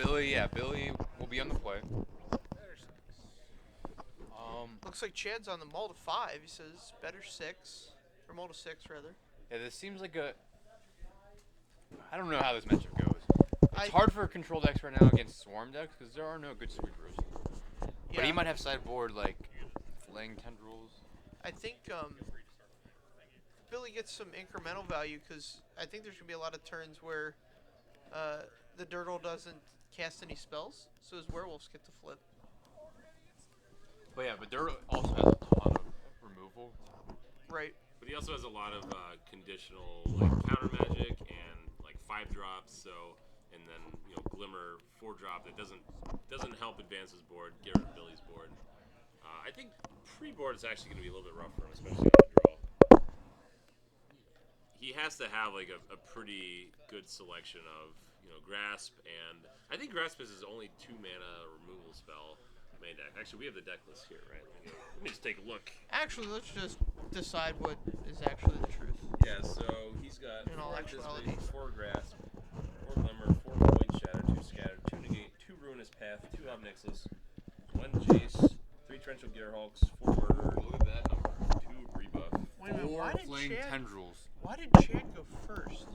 Billy, Billy will be on the play. Looks like Chad's on the Malta 5. He says better 6. Or Malta 6, rather. Yeah, this seems like a... I don't know how this matchup goes. It's I- hard for control decks right now against swarm decks because there are no good sweepers. But Yeah. he might have sideboard like flaying tendrils. I think Billy gets some incremental value because I think there's going to be a lot of turns where the Durdle doesn't cast any spells, so his werewolves get to flip. But yeah, but Durdle also has a ton of removal. Right. But he also has a lot of conditional like counter magic and like 5-drops. So and then Glimmer 4-drop that doesn't help advance his board, get rid of Billy's board. I think pre-board is actually going to be a little bit rough for him, especially on the draw. He has to have like a pretty good selection of Grasp, and I think Grasp is his only 2-mana removal spell. Main deck. Actually, we have the deck list here, right? Let me just take a look. Actually, let's just decide what is actually the truth. Yeah, so he's got In all 4 actuality. Anticipate, 4 Grasp, 4 Glimmer, 4 Void Shatter, 2 Scatter, 2 Negate, 2 Ruinous Path, 2 Obnixilus, 1 Jace, 3 Torrential Gearhulks, 4 Murder, Look at that number. 2 Rebuff. Wait a minute, 4 flaying tendrils. Why did Chad go first?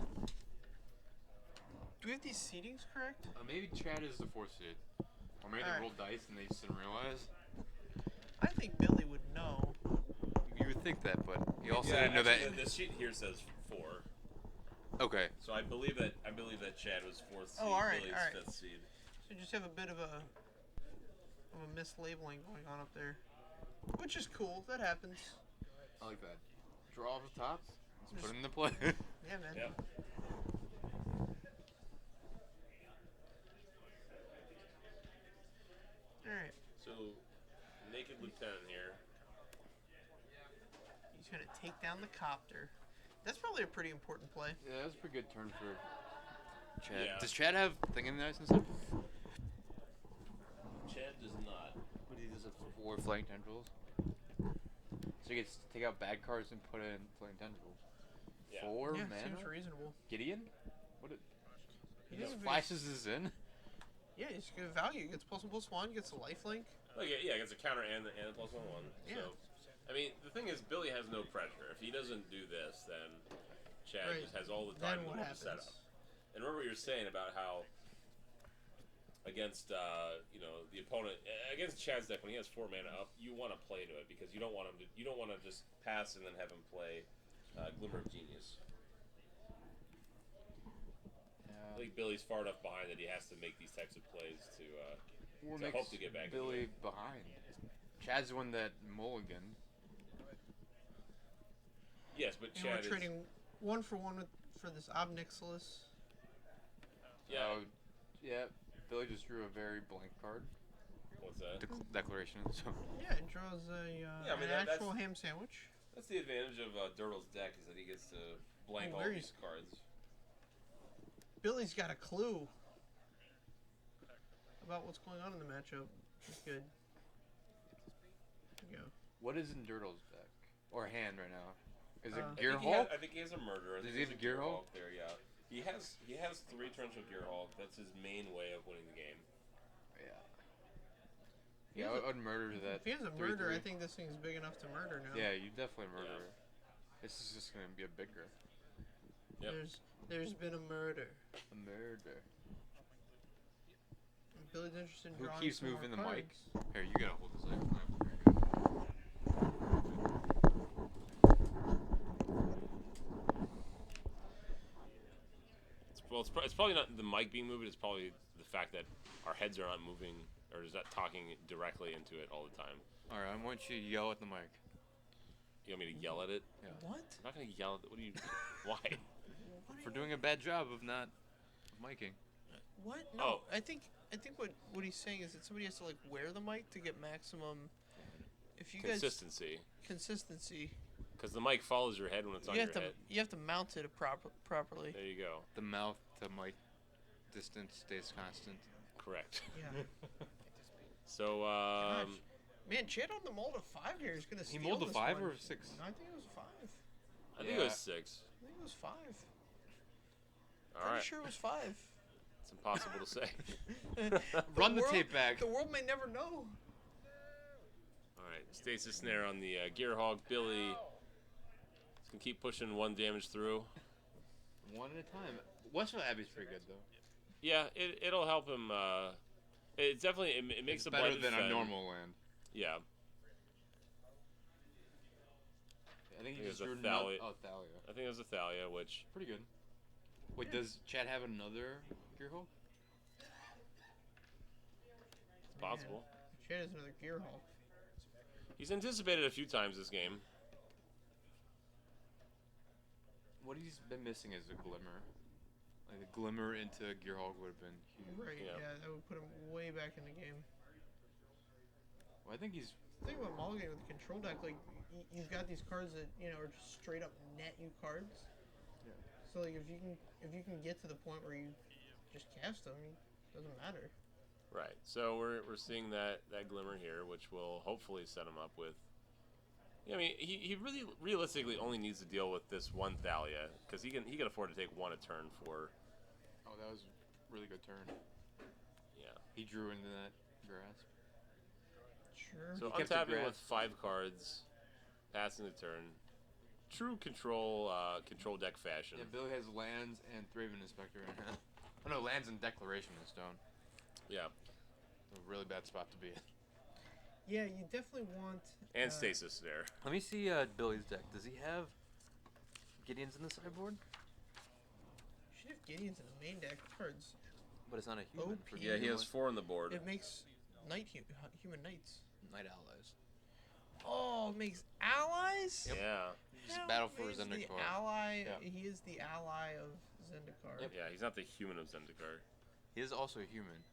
Do we have these seedings correct? Maybe Chad is the 4th seed. Or maybe they rolled dice and they just didn't realize. Uh, I think Billy would know. You would think that, but he also Yeah, didn't know that. actually, the sheet here says 4. Okay. So I believe that Chad was 4th seed, Oh, all right, Billy's all right. 5th seed. So you just have a bit of a mislabeling going on up there. Which is cool. That happens. I like that. Draw off the top. Let's put it into play. Yeah, man. Yep. Alright. So, Naked Lieutenant here. He's going to take down the copter. That's probably a pretty important play. Yeah, that was a pretty good turn for Chad. Yeah. Does Chad have thing in the ice and stuff? Chad does not. But he does have 4 flaying tendrils. So he gets to take out bad cards and put in flaying tendrils. Yeah. 4 Yeah, mana? seems reasonable. Gideon? What it? He He just doesn't flashes his in? Yeah, he's good value. He gets +1/+1, gets a lifelink. Oh, yeah, it's a counter and a +1/1. Yeah. So, I mean, the thing is, Billy has no pressure. If he doesn't do this, then Chad Right. just has all the Then time what to happens? set up. And remember what you were saying about how against the opponent against Chad's deck when he has 4 mana up, you want to play to it because you don't want him to. You don't want to just pass and then have him play Glimmer of Genius. I think Billy's far enough behind that he has to make these types of plays to hope to get back. Billy behind. Chad's the one that mulliganed. Yes, but And Chad we're trading 1 for 1 for this Obnixilus. Yeah. Yeah. Billy just drew a very blank card. What's that? Declaration. So. Yeah, it draws an actual ham sandwich. That's the advantage of Durdle's deck is that he gets to blank all these cards. Billy's got a clue about what's going on in the matchup. That's good. There you go. What is in Durdle's deck? Or hand right now? Is it I Gearhulk? think he has a murderer. Does he have Gearhulk there? Yeah. He has 3 Torrential Gearhulk. That's his main way of winning the game. Yeah, I would murder that. If he has a 3/3. murder, I think this thing's big enough to murder now. Yeah, you definitely murder. This is just gonna be a bigger. Yep. There's been a murder. A murder. Billy's interested in Who drawing keeps some more moving the mic? cards. Here, you gotta hold this like. It's probably not the mic being moved. It's probably the fact that our heads are not moving or is not talking directly into it all the time. All right, I want you to yell at the mic. You want me to yell at it? Yeah. What? I'm not gonna yell at it. What do you? Why? For doing a bad job of not miking. What? No, I think what he's saying is that somebody has to like wear the mic to get maximum. If you Consistency. Consistency. Because the mic follows your head when it's on your head. You have to mount it properly. There you go. The mouth to mic distance stays constant. Correct. Yeah. So, Gosh. Man, Chad on the mold of 5 here is gonna steal He molded a this 5 one. or 6? No, I think it was 5. I think it was 6. I think it was 5. All Pretty right. sure it was 5. It's impossible to say. Run the world- tape back. The world may never know. All right, stasis snare on the Gearhawk. Billy can keep pushing 1 damage through. One at a time. Westfield Abbey's pretty good though. Yeah, it'll help him. It's definitely it makes It's the better blighted than a Fen. normal land. Yeah. I think I he think just it's a drew Thalia. Thalia. I think it was a Thalia, which Pretty good. Wait, does Chad have another Gearhawk? is possible. Chad has another Gearhawk. He's anticipated a few times this game. What he's been missing is a glimmer. Like the glimmer into Gearhawk would have been huge. Right, Yeah. yeah, that would put him way back in the game. Well, I think he's The thing about mulliganing with the control deck, like, you've got these cards that, you know, are just straight up net you cards. Yeah. So, like, if you can get to the point where you just cast them, it doesn't matter. Right. So we're seeing that glimmer here, which will hopefully set him up with. Yeah, I mean, he really realistically only needs to deal with this 1 Thalia because he can afford to take 1 a turn for. Oh, that was a really good turn. Yeah. He drew into that grasp. Sure. So He kept the untapping with grasp. 5 cards, passing the turn. True control deck fashion. Yeah, Billy has lands and Thraven Inspector in hand. Oh no, lands and Declaration of Stone. Yeah. A really bad spot to be in. Yeah, you definitely want. And stasis there. Let me see Billy's deck. Does he have Gideons in the sideboard? You should have Gideons in the main deck cards. But it's not a human. OP. For Yeah, he has 4 on the board. It makes human knights. Knight allies. Oh, it makes allies? Yep. Yeah. Just Hell, battle for he's Zendikar. the ally. Yeah. He is the ally of Zendikar. Yep. Yeah, he's not the human of Zendikar. He is also a human.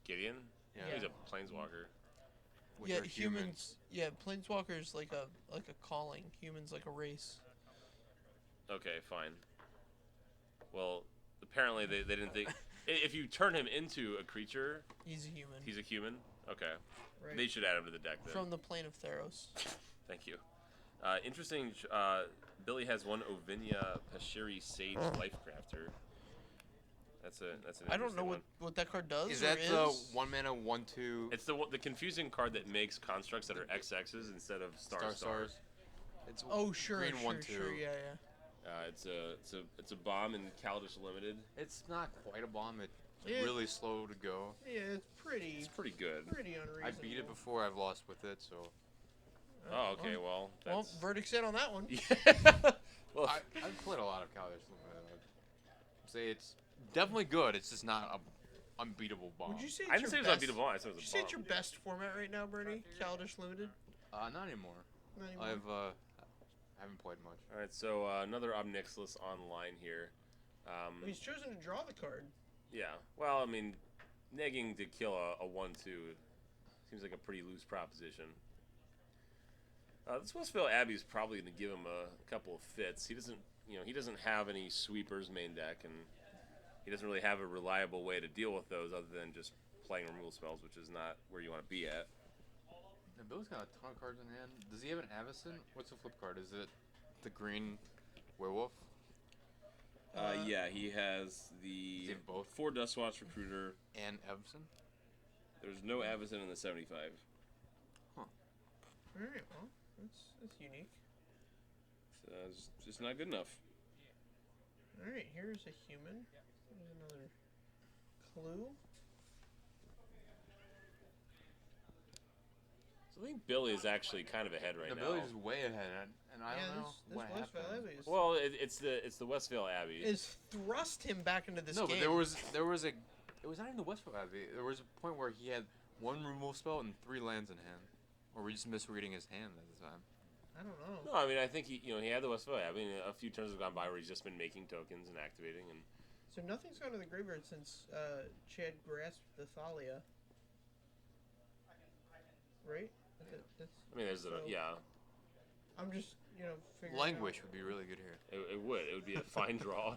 Gideon? Yeah. He's a planeswalker. Which Yeah, are humans. Yeah, planeswalkers like a calling. Humans like a race. Okay, fine. Well, apparently they didn't think. If you turn him into a creature, He's a human. he's a human. Okay. right. They should add him to the deck then. From the plane of Theros. Thank you. Interesting. Billy has 1 Ovinia Pashiri Sage Lifecrafter. That's an I don't interesting know one. what that card does. Is or that the is. 1 mana 1/2 It's the confusing card that makes constructs that are XXs instead of stars. It's Oh sure, green sure, 1/2. sure, yeah, yeah. It's a bomb in Kaladesh Limited. It's not quite a bomb. It's Yeah. really slow to go. Yeah, it's pretty It's pretty good. unreasonable. I beat it before. I've lost with it, so Oh, okay. Well, Well, that's. verdict's in on that one. Yeah. Well, I've played a lot of Kaladesh Limited. I'd say it's definitely good. It's just not a unbeatable bomb. Would you say it's I didn't your say it was best, unbeatable. I said it Would you was say a it's your bomb. best format right now, Bernie? Kaladesh Limited? Not anymore. Not anymore. I haven't played much. All right, so another Obnixilis online here. Well, he's chosen to draw the card. Yeah. Well, I mean, negging to kill a 1/2 seems like a pretty loose proposition. This Westvale Abbey is probably going to give him a couple of fits. He doesn't have any sweepers main deck, and he doesn't really have a reliable way to deal with those other than just playing removal spells, which is not where you want to be at. Now, Bill's got a ton of cards in hand. Does he have an Avacyn? What's the flip card? Is it the green werewolf? Yeah, he has the Is it both? 4 Dustwatch Recruiter. And Avacyn? There's no Avacyn in the 75. Alright, well, that's unique. It's just not good enough. Alright, here's a human. Here's another clue. So I think Billy is actually kind of ahead right No, now. Billy's way ahead, and I don't know this what Westvale happened. Abbey is, Well, it's the Westvale Abbey. is thrust him back into this No, game. but there was a. It was not even the Westvale Abbey. There was a point where he had 1 removal spell and 3 lands in hand, or were you just misreading his hand at the time? I don't know. No, I mean I think he had the Westvale Abbey. A few turns have gone by where he's just been making tokens and activating, and So nothing's gone to the graveyard since Chad grasped the Thalia. Right? That's, I mean there's so- yeah, I'm just, figuring Languish would be really good here. it would be a fine draw.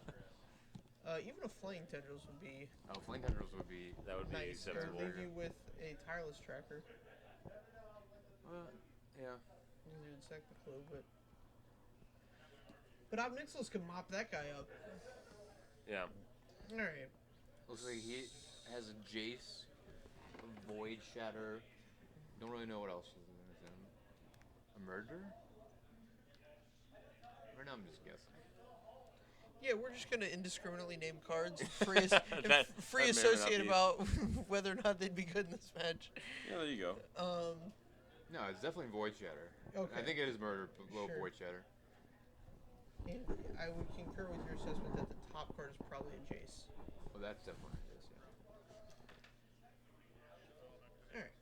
Even a Flaying Tendrils would be Oh, Flame Tendrils would be. That would be nice. Or acceptable. leave you with a Tireless Tracker. Yeah. You would sack the clue, but Obnixilis can mop that guy up. Yeah. Alright. Looks like he has a Jace, a Void Shatter. Don't really know what else is in him. A Murder? Right now I'm just guessing. Yeah, we're just gonna indiscriminately name cards, free, That may or may associate not be. about whether or not they'd be good in this match. Yeah, there you go. No, it's definitely Void Shatter. Okay. I think it is Murder, but low Sure. Void Shatter. And I would concur with your assessment that the top card is probably a Jace. Well, that's definitely this, yeah. Alright.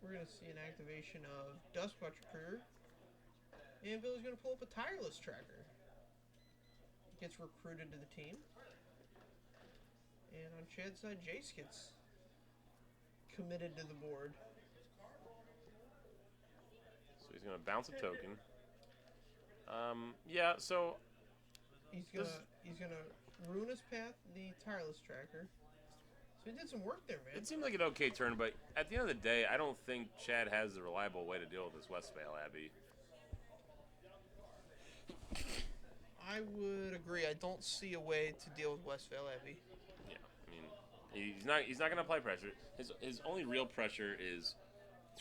We're going to see an activation of Duskwatch Recruiter. And Billy's going to pull up a Tireless Tracker. Gets recruited to the team. And on Chad's side, Jace gets committed to the board. So he's going to bounce a token. Yeah, so He's gonna ruin his path, the Tireless Tracker. So he did some work there, man. it seemed like an okay turn, but at the end of the day, I don't think Chad has the reliable way to deal with this Westvale Abbey. I would agree. I don't see a way to deal with Westvale Abbey. Yeah, I mean, he's not going to apply pressure. His only real pressure is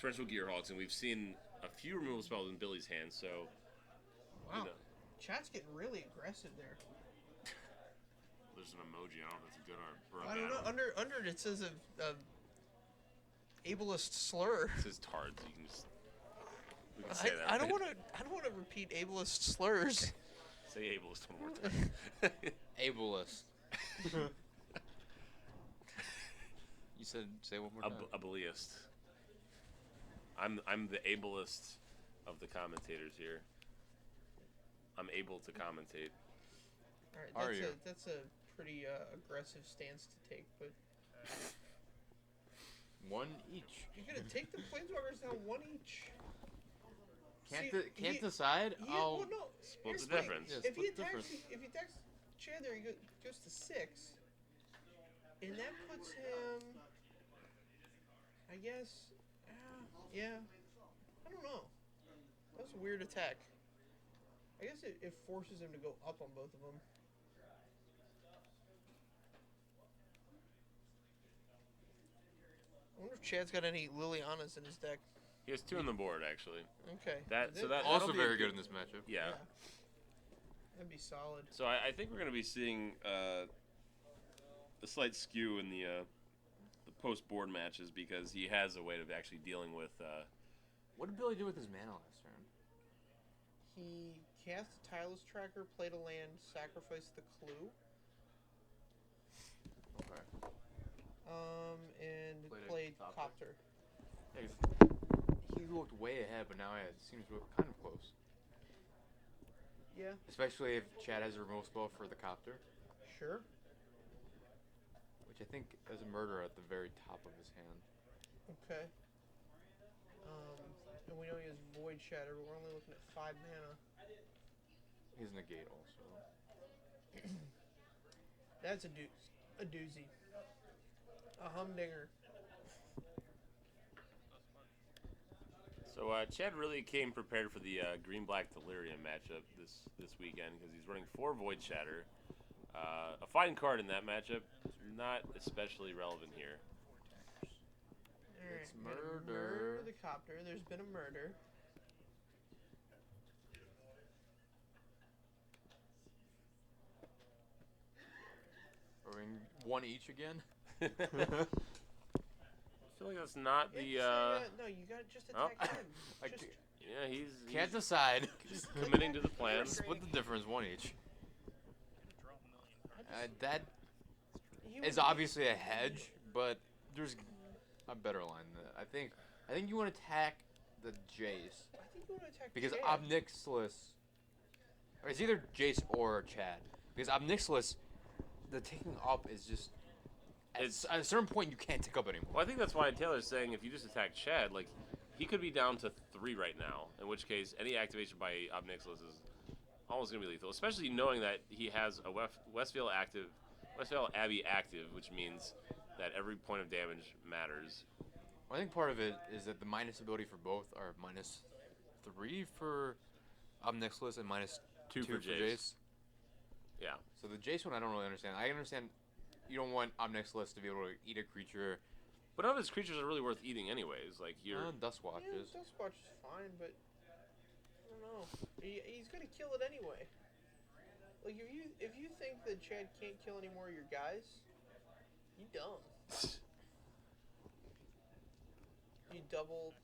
Torrential Gearhawks, and we've seen a few removal spells in Billy's hand, so Wow. you know. Chat's getting really aggressive there. There's an emoji. I don't know if it's a good or a I bad don't know. one. Under it says a ableist slur. It says tards. You can just we can say that. I don't right? want to repeat ableist slurs. Say ableist one more time. Ableist. You said say one more time. Ableist. I'm the ableist of the commentators here. I'm able to commentate. All right, Are you? That's a pretty aggressive stance to take, but One each. you're gonna take the planeswalkers down one each. Can't decide? Well, no. Split here's the thing. difference. Yeah, If he split the attacks, difference. if he attacks Chad, there he goes to 6, and that puts him. I guess. Yeah. I don't know. That was a weird attack. I guess it forces him to go up on both of them. I wonder if Chad's got any Lilianas in his deck. He has 2 on the board actually. Okay. Also that'll be very a good in this matchup. Yeah. That'd be solid. So I think we're going to be seeing a slight skew in the post-board matches because he has a way of actually dealing with. What did Billy do with his mana last turn? He cast a Tireless Tracker, played a land, sacrificed the clue, Okay. and Played a played Copter. Copter. Yeah, 'cause he looked way ahead, but now it seems kind of close. Yeah, Especially if Chad has a removal spell for the Copter, sure. which I think is a Murder at the very top of his hand. Okay. And we know he has Void Shatter, but we're only looking at 5 mana. He has Negate also. That's a doozy. A humdinger. So Chad really came prepared for the Green-Black Delirium matchup this weekend because he's running 4 Void Shatter. A fine card in that matchup, not especially relevant here. Alright, It's we're gonna murder. murder the Copter. There's been a murder. Are we in one each again? I feel like that's not Yeah, the. just say, no, you gotta just attack him. I Just, Yeah, he's Can't decide. committing to the plan. Split the difference, one each. I That he is would- obviously a hedge, but there's a better line than that. I think you want to attack the Jace I think you want to attack because Chad. Obnixilis. Or it's either Jace or Chad because Obnixilis, the taking up is just. At a certain point, you can't take up anymore. Well, I think that's why Taylor's saying if you just attack Chad, like he could be down to 3 right now. In which case, any activation by Obnixilis is almost gonna be lethal, especially knowing that he has a Westvale Abbey active, which means that every point of damage matters. I think part of it is that the minus ability for both are -3 for Obnixilis and -2 Two for for Jace. Jace. Yeah. So the Jace one I don't really understand. I understand you don't want Omnixilus to be able to eat a creature. But none of his creatures are really worth eating anyways. Like you're Duskwatch Yeah, is. Duskwatch is fine, but I don't know. He's gonna kill it anyway. Like if you think that Chad can't kill any more of your guys, you dumb. You double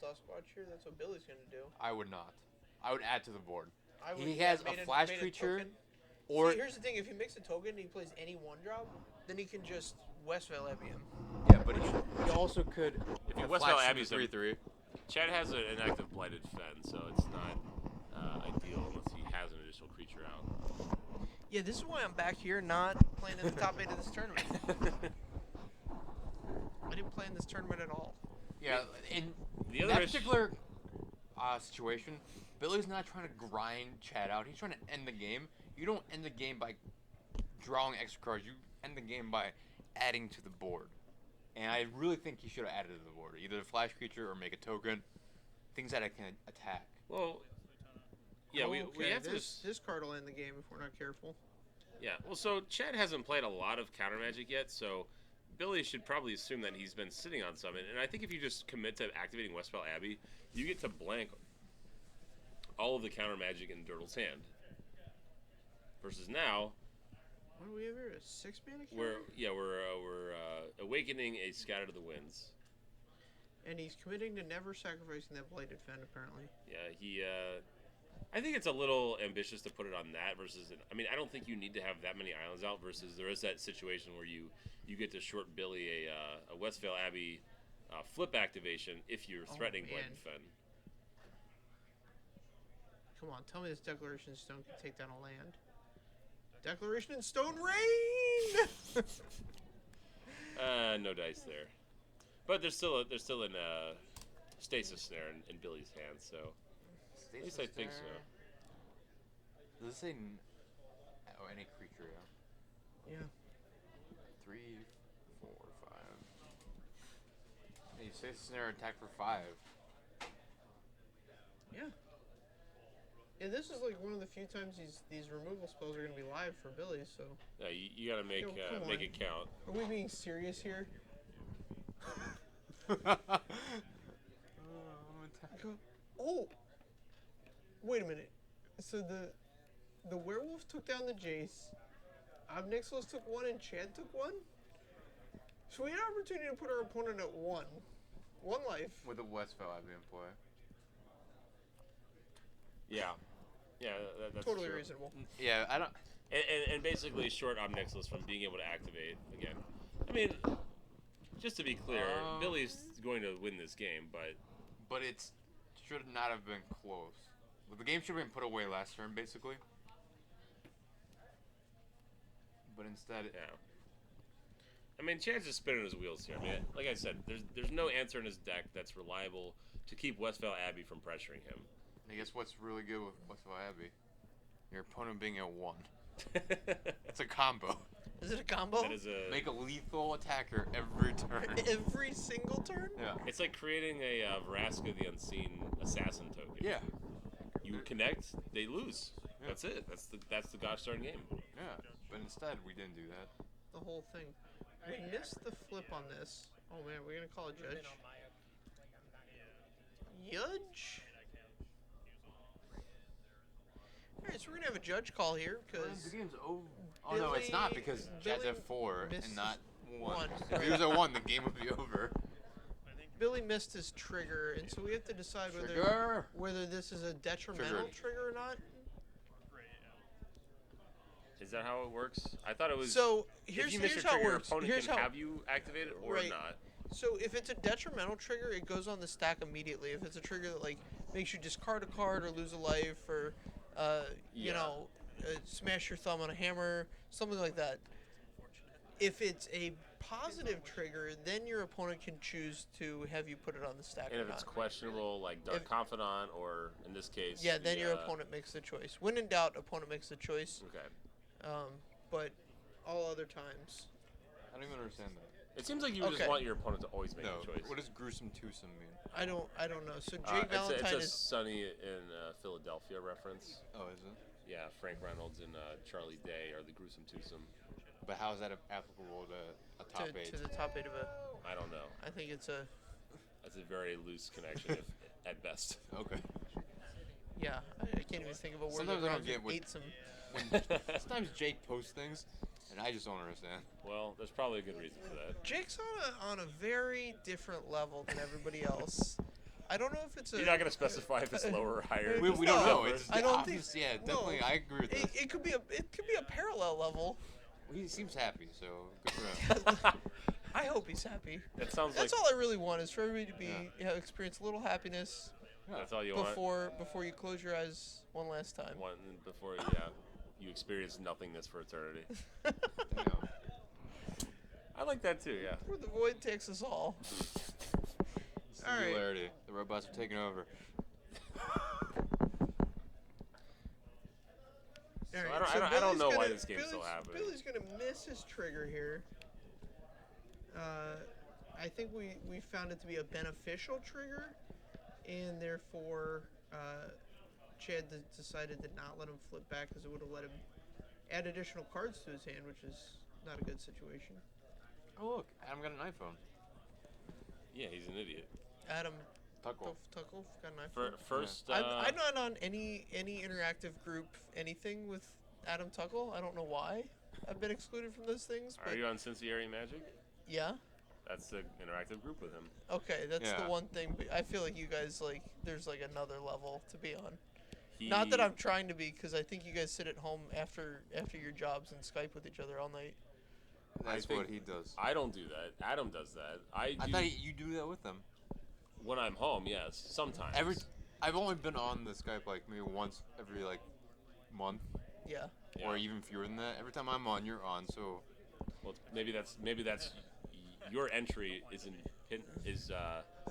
Duskwatch here. That's what Billy's gonna do. I would not. I would add to the board. He has a flash creature, or see, here's the thing: if he makes a token and he plays any 1-drop, then he can just Westvale Abbey him. yeah, but he also could. If you have Westfall flash Abbey's 3/3. Chad has an active Blighted Fen, so it's not ideal unless he has an additional creature out. Yeah, this is why I'm back here, not playing in the top 8 of this tournament. I didn't play in this tournament at all. Yeah, in The other that issue- particular situation, Billy's not trying to grind Chad out. He's trying to end the game. You don't end the game by drawing extra cards. You end the game by adding to the board. And I really think he should have added to the board. Either a flash creature or make a token. Things that I can attack. Well, yeah, we have to. This card will end the game if we're not careful. Yeah, well, so Chad hasn't played a lot of counter magic yet, so Billy should probably assume that he's been sitting on some. And I think if you just commit to activating Westfall Abbey, you get to blank all of the counter magic in Durdle's hand. Versus now, What do we have here? A 6-mana we're counter? awakening a Scatter to the Winds. And he's committing to never sacrificing that Blighted Fen, apparently. Yeah, I think it's a little ambitious to put it on that versus. I mean, I don't think you need to have that many islands out. Versus there is that situation where you get to short Billy a Westvale Abbey flip activation if you're threatening man. Blighted Fen. Come on, tell me this Declaration in Stone can take down a land. Declaration in Stone Rain! No dice there, but there's still an stasis snare in Billy's hand. So at least I think so. Does it say any creature? Yeah. Yeah. 3, 4, 5. And you say snare attack for 5. Yeah. Yeah, this is like one of the few times these removal spells are going to be live for Billy, so... Yeah, you gotta make come make on. it count. Are we being serious here? Oh! Wait a minute. So the werewolf took down the Jace, Obnixilus took 1, and Chad took 1? So we had an opportunity to put our opponent at 1. 1 life. With a Westfall Abbey in play. Yeah, that's Totally true. reasonable. Yeah, I don't. And basically short Omnixilus from being able to activate again. I mean, just to be clear, Billy's going to win this game, But it should not have been close. But the game should have been put away last turn, basically. But instead, yeah. I mean, Chad's just spinning his wheels here. I mean, like I said, there's no answer in his deck that's reliable to keep Westfall Abbey from pressuring him. I guess what's really good with Westfall Abbey? Your opponent being at 1. It's a combo. Is it a combo? That is a. Make a lethal attacker every turn. Every single turn? Yeah. It's like creating a Vraska the Unseen assassin token. Yeah. You connect, they lose. Yeah. That's it. That's the gosh darn game. Yeah. But instead, we didn't do that. The whole thing. We missed the flip on this. Oh man, we're gonna call a judge. Judge? Alright, so we're gonna have a judge call here, because The game's over. Oh no, it's not because Chad's Billy at 4 missed and not 1. one, If he was at 1, the game would be over. Billy missed his trigger, and so we have to decide Trigger. whether this is a detrimental Triggered. trigger or not. Is that how it works? I thought it was. So if here's you miss your how it trigger, your works. opponent Here's can how have you activate it or Right. not. So if it's a detrimental trigger, it goes on the stack immediately. If it's a trigger that like makes you discard a card or lose a life or you Yeah. know, smash your thumb on a hammer, something like that. If it's a positive trigger, then your opponent can choose to have you put it on the stack And or if it's not. questionable, like Dark If- Confidant, or in this case, Yeah, then the, your opponent makes the choice. When in doubt, opponent makes the choice. Okay. But all other times, I don't even understand that. It seems like you just Okay. want your opponent to always make No. a choice. What does gruesome twosome mean? I don't know. So Jake It's Valentine a is Sunny in Philadelphia reference. Oh, is it? Yeah, Frank Reynolds and Charlie Day are the gruesome twosome. But how is that applicable to a top eight? To the top 8 of a. I don't know. I think it's a. That's a very loose connection, if, at best. Okay. Yeah, I can't even think of a word Sometimes that I don't rhymes get with what- ate some. Sometimes Jake posts things, and I just don't understand. Well, there's probably a good reason for that. Jake's on a very different level than everybody else. I don't know if it's a. You're not going to specify if it's lower or higher. We don't No, know. It's I don't obvious. think- Yeah, definitely. no. I agree with that. It could be a parallel level. He seems happy, so good for him. I hope he's happy. That sounds That's like all I really want is for everybody to be experience a little happiness that's all you want. before you close your eyes one last time. One before you experience nothingness for eternity. Damn. I like that too. Yeah. Where the void takes us all. All right. Singularity. The robots are taking over. All So right, I don't know why gonna- this game's still happening. Billy's gonna miss his trigger here. I think we found it to be a beneficial trigger, and therefore Chad decided to not let him flip back because it would have let him add additional cards to his hand, which is not a good situation. Oh look, Adam got an iPhone. Yeah, he's an idiot. Adam Tuckle. Tuckle got an iPhone. First, I'm not on any interactive group anything with Adam Tuckle. I don't know why I've been excluded from those things. But are you on Cincinnati Magic? yeah. That's the interactive group with him. Okay, that's the Yeah. one thing. But I feel like you guys there's another level to be on. He, Not that I'm trying to be, because I think you guys sit at home after your jobs and Skype with each other all night. That's think- what he does. I don't do that. Adam does that. I do I thought you do that with them. when I'm home. Yes, sometimes. I've only been on the Skype maybe once every month, Yeah. Yeah. or even fewer than that. Every time I'm on, you're on. So Well, maybe that's your entry is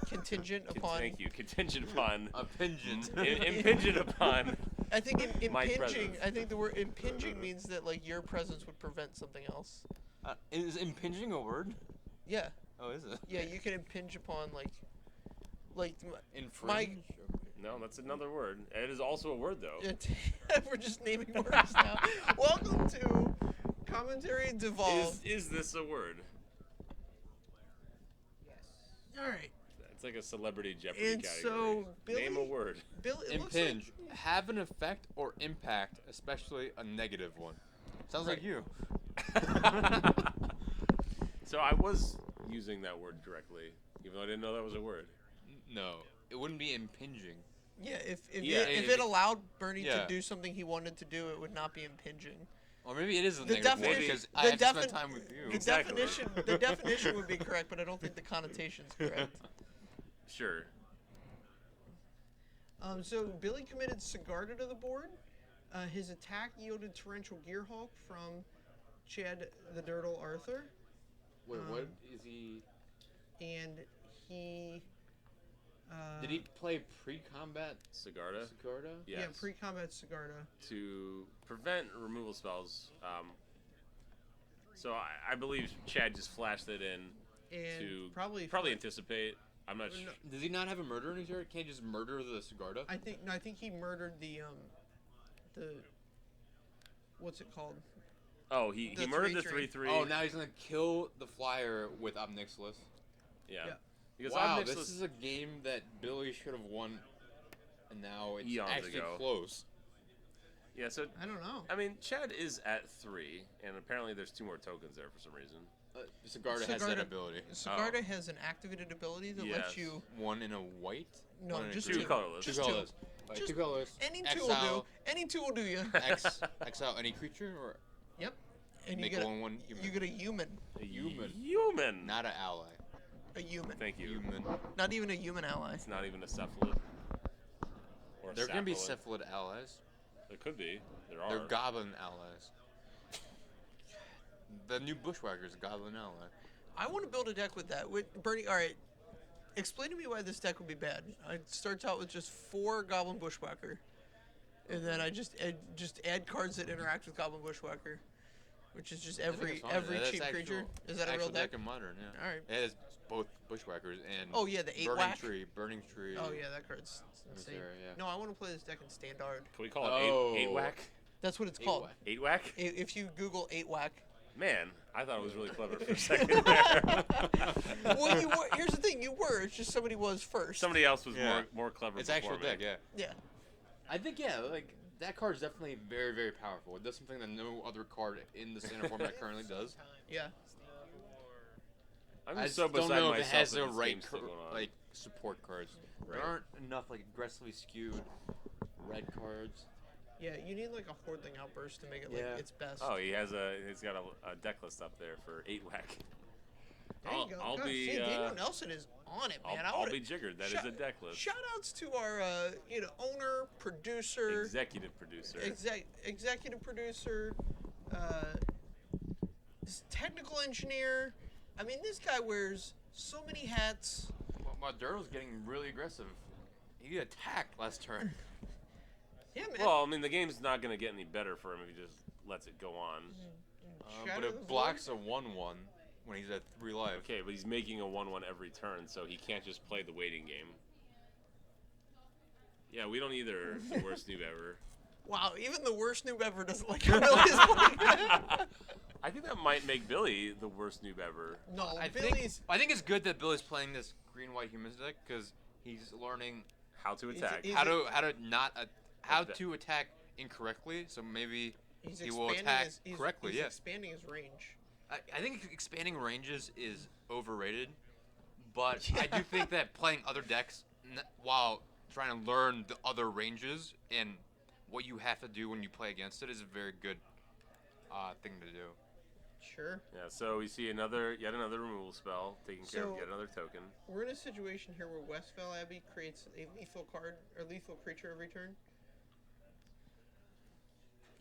Contingent upon. thank you, contingent upon a pingent. impingent upon. I think My impinging. presence. I think the word impinging means that your presence would prevent something else. Is impinging a word? Yeah. Oh, is it? Yeah, you can impinge upon Infringe. No, that's another word. It is also a word though. We're just naming words now. Welcome to Commentary Devolved. Is this a word? All right. It's like a celebrity Jeopardy And category. so, Name a Billy- word. Bill, it looks Impinge. like- Have an effect or impact, especially a negative one. Sounds like Right. you. So I was using that word correctly, even though I didn't know that was a word. No, it wouldn't be impinging. Yeah, if Yeah, if if- it allowed Bernie yeah. to do something he wanted to do, it would not be impinging. Or maybe it is a The negative one definition- because the I have to spend defin- time with you. The Exactly. the definition would be correct, but I don't think the connotation's correct. Sure. So Billy committed Sigarda to the board. His attack yielded Torrential Gearhulk from Chad the Durdle Arthur, Wait, what is he? and he. Did he play pre-combat Sigarda. Sigarda? Yes. Yeah, pre-combat Sigarda. To prevent removal spells. So I believe Chad just flashed it in And to probably anticipate. I'm not sure. Does he not have a murder in his yard? Can't he just murder the Sigarda? I think he murdered the what's it called? Oh, he The murdered the 3/3. 3/3. Oh, now he's gonna kill the flyer with Obnixilis. Yeah. Yeah. Because Wow, Obnixilis- this is a game that Billy should have won, and now it's Eons actually ago. close. Yeah, so I don't know. I mean, Chad is at 3, and apparently there's 2 more tokens there for some reason. Sigarda has that ability. Sigarda has an activated ability that lets Yes. you. One in a white. No, one in a just green. Two colorless. Two Just two. colorless. Just two colorless. Any two will do. Exile, Any two will do you. exile any creature or Yep. And make you get one human. you get a human. A Human. Human. Not an ally. A human. Thank you. Human. Not even a human ally. It's not even a cephalid. Or a There can be saphalid. cephalid allies. There could be. There are. They're goblin allies. The new Bushwhacker is a goblin ally. I want to build a deck with that. With Bernie, all right. Explain to me why this deck would be bad. It starts out with just 4 Goblin Bushwhacker, and then I just add cards that interact with Goblin Bushwhacker, which is just I think every it's fine. every That's cheap actual- creature. Is that a actual real deck? in modern? Yeah. All right. It has both Bushwhackers and. Oh, yeah, the 8 burning whack. tree, burning tree. Oh yeah, that card's Is insane. there, yeah. No, I want to play this deck in Standard. Can we call it Oh. 8 whack? That's what it's 8 called. whack. 8 whack? If you Google 8 whack, Man, I thought it was really clever for a second there. Well, you were. Here's the thing: you were. It's just somebody was first. Somebody else was Yeah. more clever. It's before actual me. deck, yeah. Yeah. I think, like, that card is definitely very, very powerful. It does something that no other card in the standard format currently does. Yeah. I'm I just so don't beside know if it myself has that the this right, game's still going on. like, support cards. Right. There aren't enough, like, aggressively skewed red cards. Yeah. You need like a Hordling outburst to make it like Yeah. its best. Oh, he's got a deck list up there for 8 whack. There you go. I'll God, be see, Daniel Nelson is on it, man. I'll be jiggered. That is a deck list. Shout outs to our owner, producer, Executive producer. executive producer, technical engineer. I mean, this guy wears so many hats. Well, Durdle's getting really aggressive. He attacked last turn. Yeah, man. Well, I mean, the game's not going to get any better for him if he just lets it go on. Shadow But of the it blocks a 1/1 when he's at 3 life. Okay, but he's making a 1/1 every turn, so he can't just play the waiting game. Yeah, we don't either. The worst noob ever. Wow, even the worst noob ever doesn't like how Billy's playing. I think that might make Billy the worst noob ever. No, I Billy's. think it's good that Billy's playing this green-white humans deck because he's learning How to attack. he's- how to attack incorrectly. So maybe He's he will expanding attack he's correctly. He's Yeah, expanding his range. I think expanding ranges is overrated, but I Yeah. do think that playing other decks while trying to learn the other ranges and what you have to do when you play against it is a very good thing to do. Sure. Yeah, so we see yet another removal spell, taking care of So- yet another token. We're in a situation here where Westfell Abbey creates a lethal card or lethal creature every turn.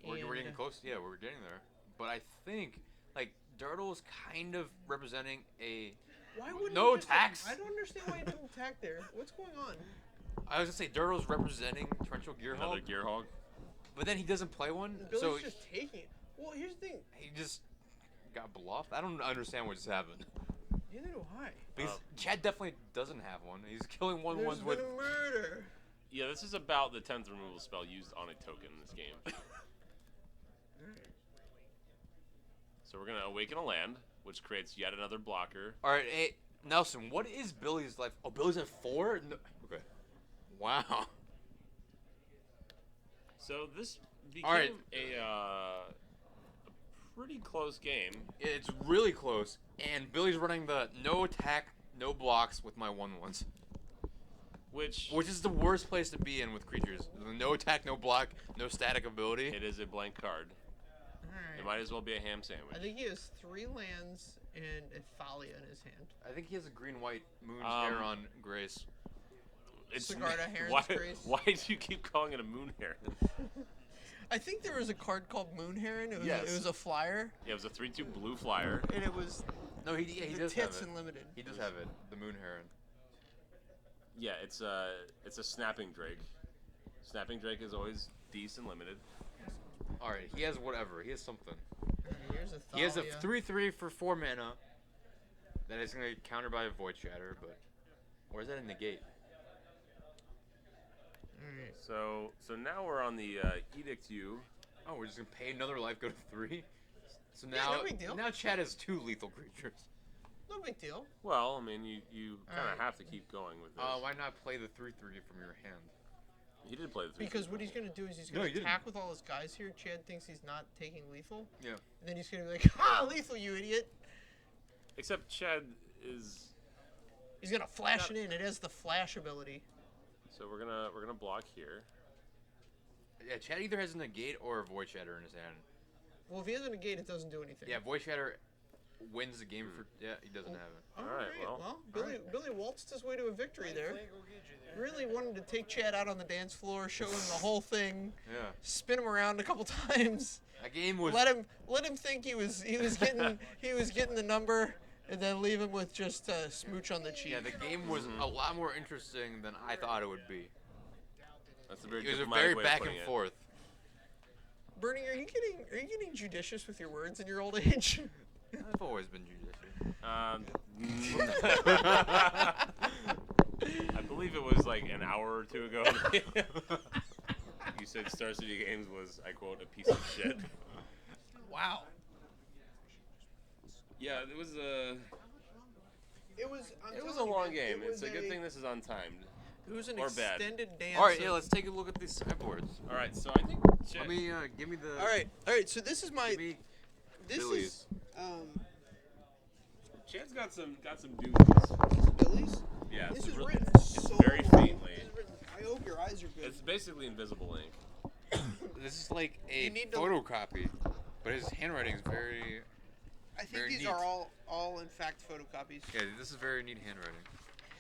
We're getting And- close. Yeah, we're getting there. But I think like Durdle is kind of representing a. Why wouldn't No he just, attacks. I don't understand why he didn't attack there. What's going on? I was gonna say Durdle's representing Torrential Gearhulk, Another Gearhulk. but then he doesn't play one, Billy's so just taking it. Well, here's the thing. he just got bluffed. I don't understand what just happened. Neither do I. Because Chad definitely doesn't have one. He's killing There's ones been with. a murder. Yeah, this is about the 10th removal spell used on a token in this game. So we're going to awaken a land, which creates yet another blocker. All right, hey Nelson, what is Billy's life? Oh, Billy's at 4. No, okay. Wow. So this became All right. a pretty close game. It's really close, and Billy's running the no attack, no blocks with my 1/1s. Which Which is the worst place to be in with creatures. No attack, no block, no static ability. it is a blank card. It might as well be a ham sandwich. I think he has 3 lands and a Thalia in his hand. I think he has a green-white Moon's Um, hair on Grace. Sigarda Heron's why, Grace. why do you keep calling it a moon heron? I think there was a card called Moon Heron. It was, Yes. it was a flyer, Yeah, it was a 3/2 blue flyer. and it was No, he the does have tits it. and limited. He does have it. The Moon Heron. Yeah, it's a snapping drake. Snapping drake is always decent limited. All right, he has whatever. He has something. Here's a He has a Thalia. 3/3 for 4 mana. That is going to get countered by a Void Shatter, but where's that in the gate? Alright. So now we're on the Edict U. Oh, we're just going to pay another life, go to 3. So Yeah, now, no big deal. now Chad has 2 lethal creatures. No big deal. Well, I mean, you kind of Alright. have to keep going with this. Why not play the 3/3 from your hand? He did play the 3. Because what he's going to do is he's No, going he to didn't. attack with all his guys here. Chad thinks he's not taking lethal. Yeah. And then he's going to be like, ha, lethal, you idiot. Except Chad is. He's going to flash it in. It has the flash ability. So we're gonna block here. Yeah, Chad either has a negate or a Void Shatter in his hand. Well, if he has a negate, it doesn't do anything. Yeah, Void Shatter wins the game for. Yeah, he doesn't have it. All Alright, right. well, Billy waltzed his way to a victory there. Really wanted to take Chad out on the dance floor, show him the whole thing, Yeah. spin him around a couple times, That game was. let him think he was getting the number, and then leave him with just a smooch on the cheek. Yeah, the game was a lot more interesting than I thought it would be. That's a very It was a diplomatic very way of back putting and it. forth. Bernie, are you getting judicious with your words in your old age? I've always been judicious. I believe it was like an hour or 2 ago. You said Star City Games was, I quote, a piece of shit. Wow. Yeah, it was a It was. I'm it was a telling you, long man, game. It was It's a good thing this is untimed. It was an or bad. extended dance. All right, yeah, let's take a look at these sideboards. All right, so I think Let me give me the. All right. So this is my. Give me This Billy's. is Chad's got some doozies. Billy's. Yeah, This it's is really, written it's so very faintly. This is written, I hope your eyes are good. It's basically invisible ink. This is like a You need to- photocopy, but his handwriting is very. I think very these neat. are all in fact photocopies. Yeah, this is very neat handwriting.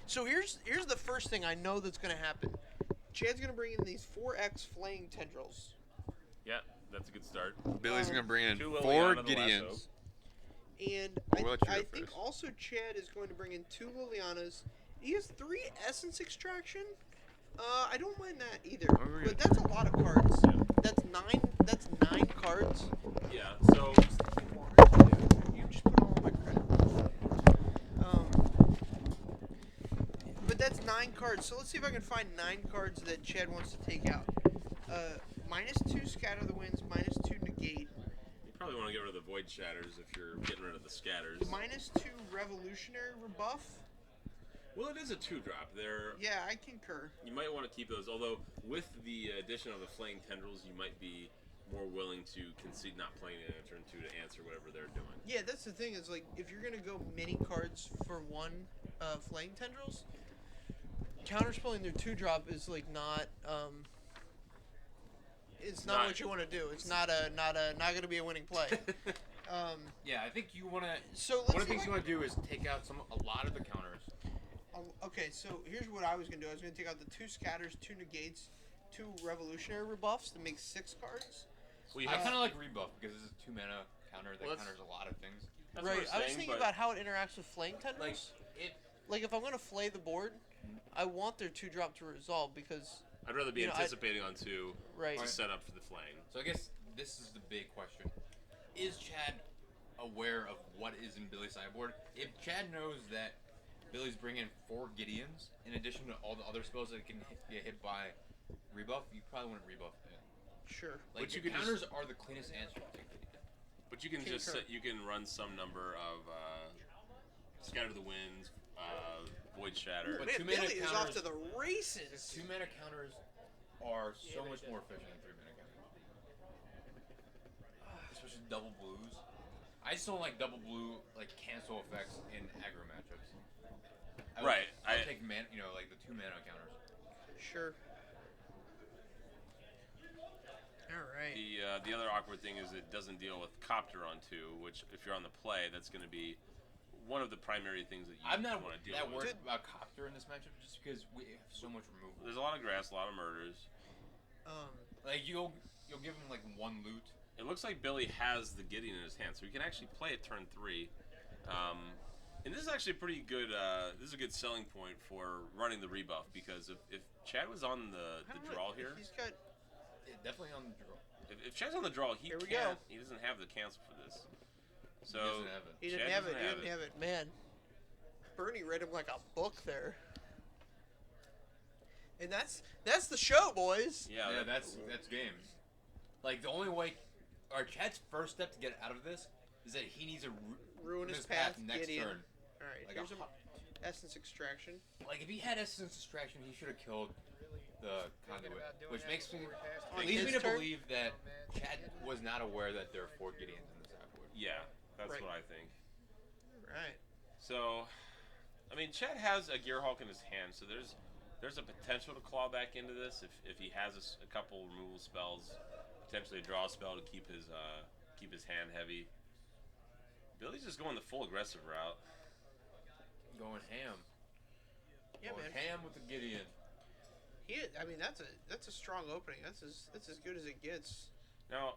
So here's the first thing I know that's gonna happen. Chad's gonna bring in these 4X flaying tendrils. Yeah, that's a good start. Billy's gonna bring in Two 4 Liliana the Gideons. lasso. And We'll let you I go think first. also Chad is going to bring in 2 Lilianas. He has 3 Essence Extraction. I don't mind that either. Oh, we're But good. that's a lot of cards. Yeah. That's 9. That's 9 cards. Yeah, so You just put all my credit. But that's 9 cards. So let's see if I can find 9 cards that Chad wants to take out. -2 Scatter the Winds, -2 Negate, you probably want to get rid of the Void Shatters if you're getting rid of the scatters. -2 Revolutionary Rebuff. Well, it is a 2-drop. They're Yeah, I concur. You might want to keep those, although with the addition of the Flaying Tendrils, you might be more willing to concede not playing it in turn 2 to answer whatever they're doing. Yeah, that's the thing is like if you're gonna go many cards for one Flaying Tendrils, counterspelling their 2-drop is like not it's not what you want to do. It's not gonna be a winning play. Yeah, I think you wanna. So One let's of the see things you wanna do is take out a lot of the counters. Okay, so here's what I was gonna do. I was gonna take out the 2 Scatters, 2 Negates, 2 Revolutionary Rebuffs to make 6 cards. Well, you I have kind of like rebuff because this is a 2 mana counter that Well, that's- counters a lot of things. that's Right. what I we're was saying, thinking but about how it interacts with Flaying Like Tendrils. it. Like if I'm gonna flay the board, I want their 2-drop to resolve because I'd rather be you know, anticipating on 2 right. to set up for the flaying. So I guess this is the big question: is Chad aware of what is in Billy's sideboard? If Chad knows that Billy's bringing 4 Gideons in addition to all the other spells that can get hit by rebuff, you probably wouldn't rebuff it. Sure. Like But you your could counters are the cleanest answer. But you can just Concur. you can run some number of Scatter the Winds, Void Shatter. But Man, 2 mana Billy is off counters- to the races. 2 mana counters are so much more efficient than 3 mana counters. Especially double blues. I just don't like double blue like cancel effects in aggro matchups. Right, I'll I- take like the 2 mana counters. Sure. All right. The other awkward thing is it doesn't deal with Copter on 2, which if you're on the play, that's going to be one of the primary things that you I'm not want to deal that with. worried about Copter in this matchup just because we have so much removal. There's a lot of grass, a lot of murders. Like you'll give him like 1 loot. It looks like Billy has the Gideon in his hand, so he can actually play it turn 3. And this is actually pretty good. This is a good selling point for running the rebuff because if Chad was on the draw here, He's got. Yeah, definitely on the draw. if Chad's on the draw, he Here we can't. go. He doesn't have the cancel for this. So He doesn't have it. He didn't Chad have it. doesn't He have didn't have it. Man, Bernie read him like a book there. And that's the show, boys. Yeah, that's game. Like the only way, or Chad's first step to get out of this is that he needs to Ruin his his path. next Gideon. turn. All right. Like Here's a some Essence Extraction. Like if he had Essence Distraction, he should have killed the conduit, which makes me On leads his me to turn? believe that Chad was not aware that there are 4 Gideons in this sideboard. yeah, that's Right. what I think. Right. So, I mean, Chad has a Gearhulk in his hand, so there's a potential to claw back into this if he has a couple removal spells, potentially a draw spell to keep his hand heavy. Billy's just going the full aggressive route. Going ham. Yeah, Going man. ham with the Gideon. I mean, that's a strong opening. That's as good as it gets. Now,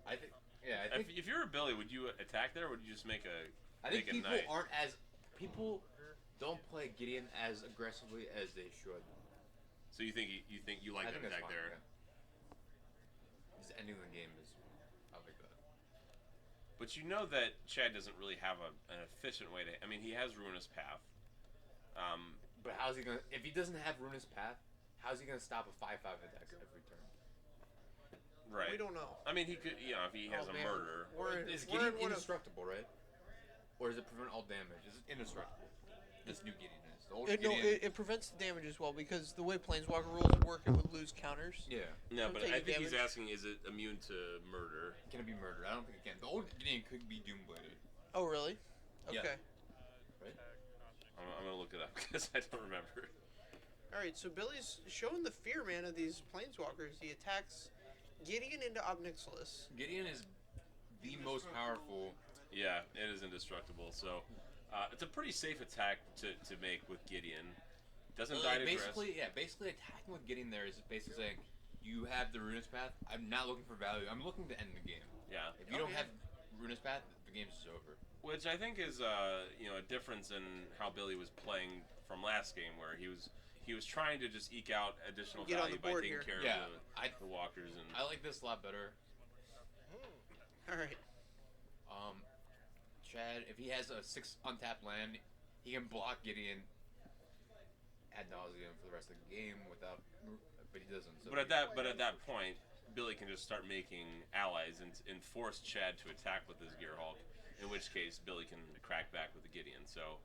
I think. Yeah, I think. if you're a Billy, would you attack there, or would you just make a I think make a people knight? aren't as people don't play Gideon as aggressively as they should. So you think you like I that think that's attack fine. there? Yeah. Just ending the game is probably good. But you know that Chad doesn't really have an efficient way to. I mean, he has Ruinous Path. But how's he gonna? If he doesn't have Ruinous Path, how's he gonna stop a 5/5 attack every turn? Right. We don't know. I mean, he could. If he has Oh, a man. murder. We're in Is one Gideon of indestructible, right? or does it prevent all damage? Is it indestructible? This new Gideon is. The old No, Gideon. it prevents the damage as well because the way Planeswalker rules work, it would lose counters. Yeah. No, From but I taking think he's damage. asking, is it immune to murder? Can it be murdered? I don't think it can. The old Gideon could be Doombladed. Oh, really? Yeah. Okay. Right? I'm gonna look it up because I don't remember. All right, so Billy's showing the fear, man, of these Planeswalkers. He attacks Gideon into Obnixilis. Gideon is the most powerful. Yeah, it is indestructible. So it's a pretty safe attack to make with Gideon. Doesn't die to Basically, yeah. Basically, attacking with Gideon there is basically saying, you have the Runus Path. I'm not looking for value. I'm looking to end the game. Yeah. If you don't have Runus Path, the game's just over. Which I think is a difference in how Billy was playing from last game, where he was trying to just eke out additional Get on value the by board taking here. care Yeah, of the walkers and. I like this a lot better. All right. Chad, if he has a 6 untapped land, he can block Gideon ad nauseum for the rest of the game without, but he doesn't. So But at that point, Billy can just start making allies and force Chad to attack with his Gearhulk. In which case, Billy can crack back with the Gideon. So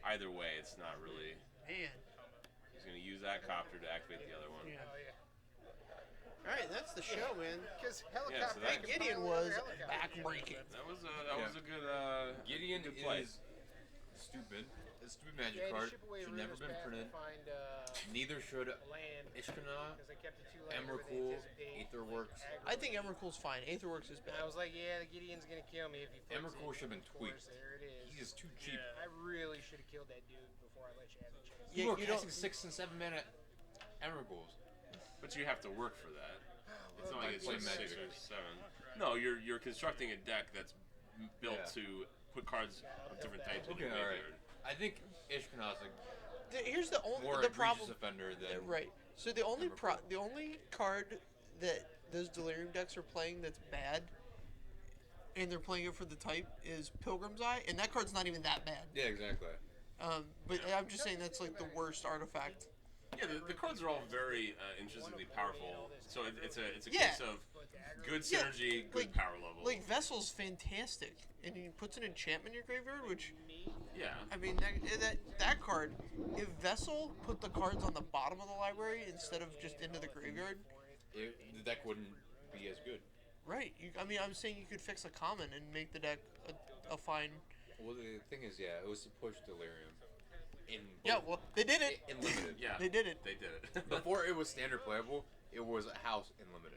either way, it's not really. Man. He's going to use that copter to activate the other one. Yeah. Oh, yeah. All right, that's the show, man. Because Yeah, so helicopter. that- That Gideon was backbreaking. That was a good. Gideon good play. is stupid. It's a stupid magic Yeah, card. to ship away Should never Runa's been path printed. to find Neither should a land. Ishkana, Because I kept it too late. Emrakul, Aetherworks. I think Emrakul's fine. Aetherworks is And bad. I was like, yeah, the Gideon's gonna kill me if he flips Emrakul it. should have been Of course, tweaked. There it is. He's too cheap. I really should have killed that dude before I let you have the chance. Yeah, People are you don't- casting 6 and 7 mana Emrakuls. But you have to work for that. It's not like it's play like Magic. 6 or 7. No, you're constructing a deck that's built Yeah. to put cards of different types in Okay, your alright. graveyard. I think Ishkana's Here's the a more only the egregious problem. offender than Right. So the only Emrakul. the only card that those Delirium decks are playing that's bad, and they're playing it for the type, is Pilgrim's Eye, and that card's not even that bad. Yeah, exactly. But I'm just saying that's like the worst artifact. Yeah, the cards are all very intrinsically powerful. So it's a Yeah. case of good Yeah, synergy, good like- power level. Like Vessel's fantastic, and he puts an enchantment in your graveyard, which yeah. I mean that card. If Vessel put the cards on the bottom of the library instead of just into the graveyard, The deck wouldn't be as good. right? I'm saying you could fix a common and make the deck a fine. Well, the thing is, yeah, it was to push Delirium. Yeah, well they did it. In limited. Yeah. They did it. They did it. Before it was standard playable, it was a house in limited.